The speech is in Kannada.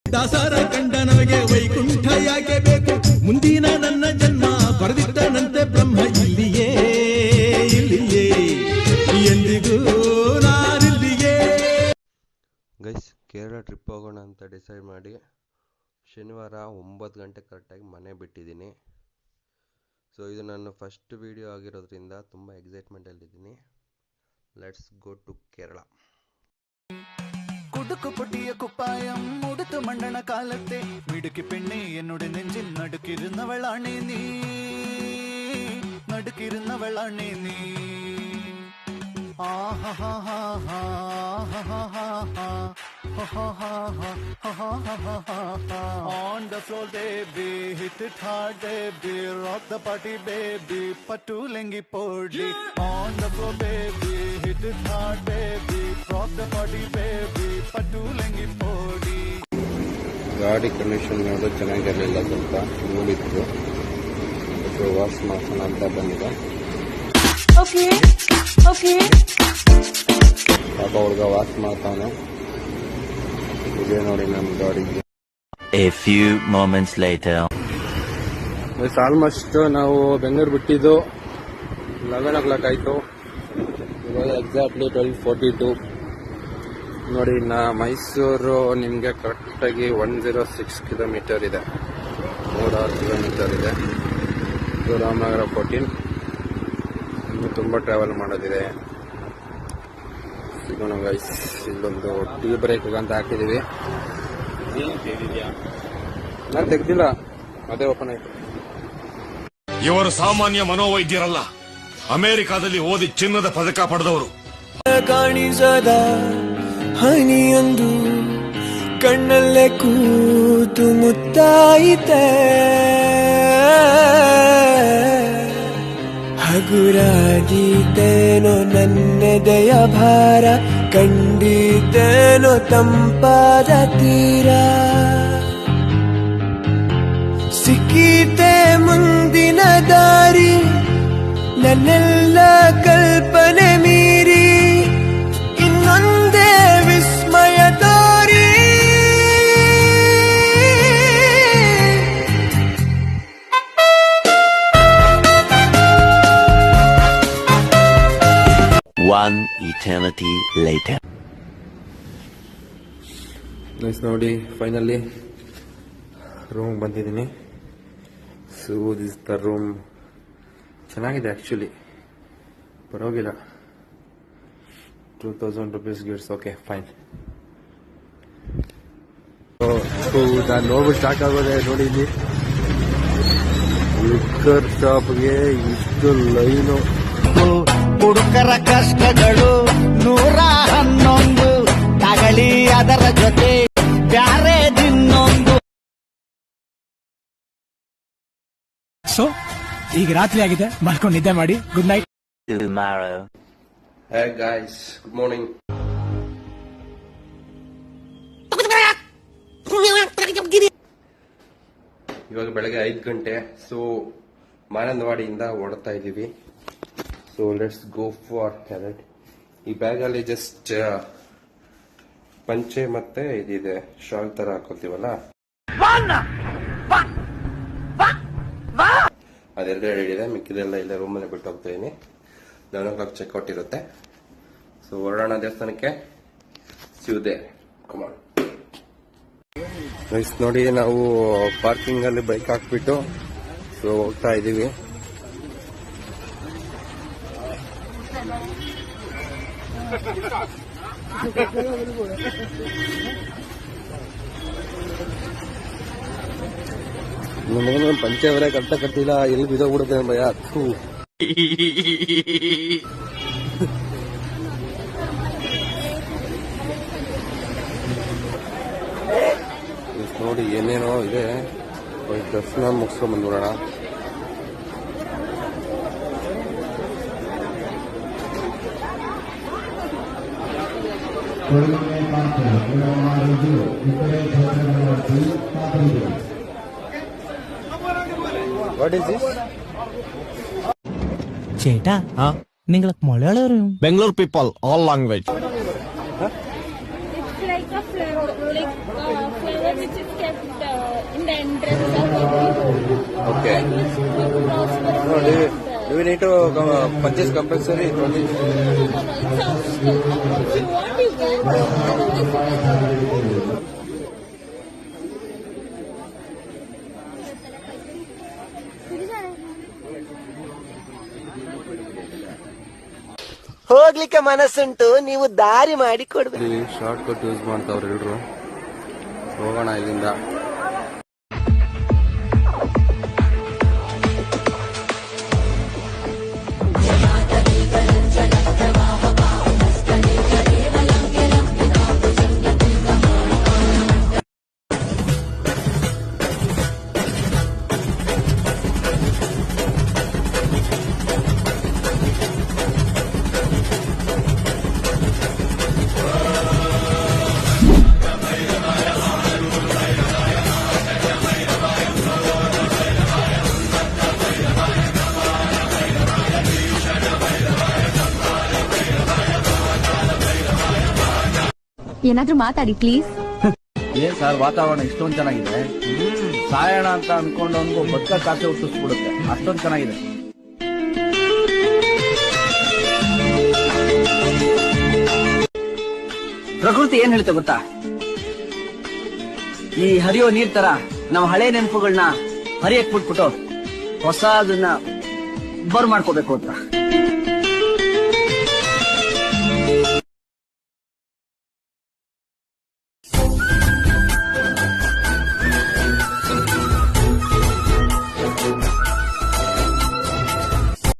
ದಾಸರ ಕಂಡ ನಮಗೆ ವೈಕುಂಠ ಯಾಕೆ ಬೇಕು, ಮುಂದಿನ ನನ್ನ ಜನ್ಮ ಬರೆದಿಟ್ಟನಂತೆ ಬ್ರಹ್ಮ ಇಲ್ಲಿಯೇ ಇಲ್ಲಿಯೇ ಎಂದಿಗೂ ನಾನಿಲ್ಲಿಯೇ. ಗೈಸ್, ಕೇರಳ ಟ್ರಿಪ್ ಹೋಗೋಣ ಅಂತ ಡಿಸೈಡ್ ಮಾಡಿ ಶನಿವಾರ 9 ಗಂಟೆ ಕರೆಕ್ಟಾಗಿ ಮನೆ ಬಿಟ್ಟಿದ್ದೀನಿ. ಸೊ ಇದು ನನ್ನ ಫಸ್ಟ್ ವಿಡಿಯೋ ಆಗಿರೋದ್ರಿಂದ ತುಂಬ ಎಕ್ಸೈಟ್ಮೆಂಟಲ್ಲಿದ್ದೀನಿ. Let's go to Kerala. കുടുക്കു പൊട്ടിയ കുപ്പായം മുടുത്തു മണ്ണണ കാലത്തെ മിടുക്കി പെണ്ണെ എന്നോട് നെഞ്ചിൽ നടുക്കിരുന്നവളാണേ നീ, നടുക്കിരുന്നവളാണേ നീ. On the floor baby, hit it hard baby, rock the party baby, pattu lengi podi. On the floor baby, hit it hard baby, rock the party baby, pattu lengi podi. ಗಾಡಿ ಕಂಡೀಷನ್ ನೋಡೋದು ಚೆನ್ನಾಗಿರಲಿಲ್ಲ, ಸ್ವಲ್ಪ ನೋಡಿತ್ತು. ಸೊ ವಾಶ್ ಮಾಡ್ಸೋಣ ಅಂತ ಬಂದಿದೆ. ಪಾಪ ಹುಡುಗ ವಾಶ್ ಮಾಡ್ತಾನೆ. ಇದೇ ನೋಡಿ ನಮ್ಮ ಗಾಡಿಗೆ. A few moments later. Almost ನಾವು ಬೆಂಗಳೂರು ಬಿಟ್ಟಿದ್ದು 11 o'clock ಆಯಿತು. ಇವಾಗ ಎಕ್ಸಾಕ್ಟ್ಲಿ 12:42. ನೋಡಿ, ಮೈಸೂರು ನಿಮಗೆ ಕರೆಕ್ಟಾಗಿ 106 ಕಿಲೋಮೀಟರ್ ಇದೆ, 106 ಕಿಲೋಮೀಟರ್ ಇದೆ. ಇದು ರಾಮನಗರ 14. ಇನ್ನೂ ತುಂಬ ಟ್ರಾವೆಲ್ ಮಾಡೋದಿದೆ. ಸಿಗೋಣ ಗೈಸ್. ಇಲ್ಲೊಂದು ಟೀ ಬ್ರೇಕ್ ಅಂತ ಹಾಕಿದ್ದೀವಿ. ನಾನು ತೆಗ್ದಿಲ್ಲ, ಅದೇ ಓಪನ್ ಆಯ್ತು. ಇವರು ಸಾಮಾನ್ಯ ಮನೋವೈದ್ಯರಲ್ಲ, ಅಮೆರಿಕಾದಲ್ಲಿ ಓದಿ ಚಿನ್ನದ ಪದಕ ಪಡೆದವರು. ಕಾಣಿಸದ ಹನಿಯೊಂದು ಕಣ್ಣಲ್ಲೇ ಕೂತು ಮುತ್ತಾಯಿತೆ, ಹಗುರಾದೀತೇನೋ ನನ್ನೆದೆಯ ಭಾರ, ಕಂಡಿತೇನೋ ತಂಪಾದ ತೀರ, ಸಿಕ್ಕಿತೆ ಮುಂದಿನ ದಾರಿ, ನನ್ನೆಲ್ಲ ಕಲ್ಪನೆ ಮೀರಿ ಇನ್ನೊಂದೇ ವಿಸ್ಮಯ ತೋರಿ. One eternity later. ನೋಡಿ, ಫೈನಲಿ ರೂಮ್ ಬಂದಿದ್ದೀನಿ. So this the room. ಚೆನ್ನಾಗಿದೆ ಆ್ಯಕ್ಚುಲಿ, ಪರವಾಗಿಲ್ಲ. 2000 rupees ಗಿಟ್ಸ್ ಓಕೆ, ಫೈನ್. ನಾನು ನೋವು ಸ್ಟಾರ್ಟ್ ಆಗೋದೆ. ನೋಡಿ, ಇಲ್ಲಿ ಲಿಕ್ಕರ್ ಶಾಪ್ಗೆ ಇಷ್ಟು ಲೈನು. ಹುಡುಕರ ಕಷ್ಟಗಳು 111, ತಗಳಿ ಅದರ ಜೊತೆ ಬ್ಯಾರೆ ದಿನ್ನೊಂದು. ಸೊ ಈಗ ರಾತ್ರಿ ಆಗಿದೆ, ಮಲ್ಕೊಂಡು ನಿದ್ದೆ ಮಾಡಿ. Good night. Tomorrow. Hey guys, good morning. ಇವಾಗ ಬೆಳಗ್ಗೆ 5 ಗಂಟೆ. ಸೊ ಮಾನಂದವಾಡಿಯಿಂದ ಹೊರಡ್ತಾ ಇದ್ದೀವಿ. So let's go for carrot. ಈ ಬ್ಯಾಗಲ್ಲಿ ಜಸ್ಟ್ ಪಂಚೆ ಮತ್ತೆ ಇದಿದೆ, ಶಾಲ್ ತರ ಹಾಕೋತೀವಲ್ಲ, ಅದೆರಡು ಹೇಳಿದೆ. ಮಿಕ್ಕಿದೆಲ್ಲ ಇಲ್ಲ, ರೂಮಲ್ಲೇ ಬಿಟ್ಟು ಹೋಗ್ತಾ ಇದೀನಿ. 11 o'clock ಚೆಕ್ಔಟ್ ಇರುತ್ತೆ. ಸೊ ಹೊರಡೋಣ ದೇವಸ್ಥಾನಕ್ಕೆ. ಸಿವುದೇ ಕಮಾನ್ ಗೈಸ್. ನೋಡಿ, ನಾವು ಪಾರ್ಕಿಂಗ್ ಅಲ್ಲಿ ಬೈಕ್ ಹಾಕ್ಬಿಟ್ಟು ಸೊ ಹೋಗ್ತಾ ಇದೀವಿ. ನಮಗ ಪಂಚೆ ಅವರೇ ಕಟ್ಟ ಕಟ್ಟಿಲ್ಲ, ಎಲ್ಲಿ ಬಿದ್ದೋಗ್ಬಿಡುತ್ತೆ ಭಯ. ನೋಡಿ, ಏನೇನೋ ಇದೆ. ದರ್ಶನ ಮುಗಿಸ್ಕೊಂಡ್ ಬಂದ್ಬಿಡೋಣ. What is this? ചേട്ടാ, നിങ്ങൾ മലയാളം അറിയും? Bangalore people, all language. It's like a flavor which Do we need to purchase compulsory? If you want, you can. ಹೋಗ್ಲಿಕ್ಕೆ ಮನಸ್ಸುಂಟು, ನೀವು ದಾರಿ ಮಾಡಿ ಕೊಡ್ಬೇಕು. ಶಾರ್ಟ್ ಕಟ್ ಯೂಸ್ ಮಾಡ್ತಾವ್ರು ಎಲ್ರು. ಹೋಗೋಣ ಇಲ್ಲಿಂದ. ಏನಾದ್ರೂ ಮಾತಾಡಿ ಪ್ಲೀಸ್. ಏನ್ ಸರ್ ವಾತಾವರಣ ಇಷ್ಟೊಂದು ಚೆನ್ನಾಗಿದೆ. ಸಾಯೋಣ ಅಂತ ಅನ್ಕೊಂಡವನ್ಗೂ ಬದುಕ ಕಾಸೆ ಹುಟ್ಟಿಸ್ಬಿಡುತ್ತೆ, ಅಷ್ಟೊಂದು ಚೆನ್ನಾಗಿದೆ. ಪ್ರಕೃತಿ ಏನ್ ಹೇಳ್ತೆ ಗೊತ್ತಾ, ಈ ಹರಿಯೋ ನೀರ್ ತರ ನಾವು ಹಳೆ ನೆನಪುಗಳನ್ನ ಹರಿಯಕ್ ಬಿಟ್ಬಿಟ್ಟು ಹೊಸದನ್ನ ಬರ್ ಮಾಡ್ಕೋಬೇಕು ಅಂತ.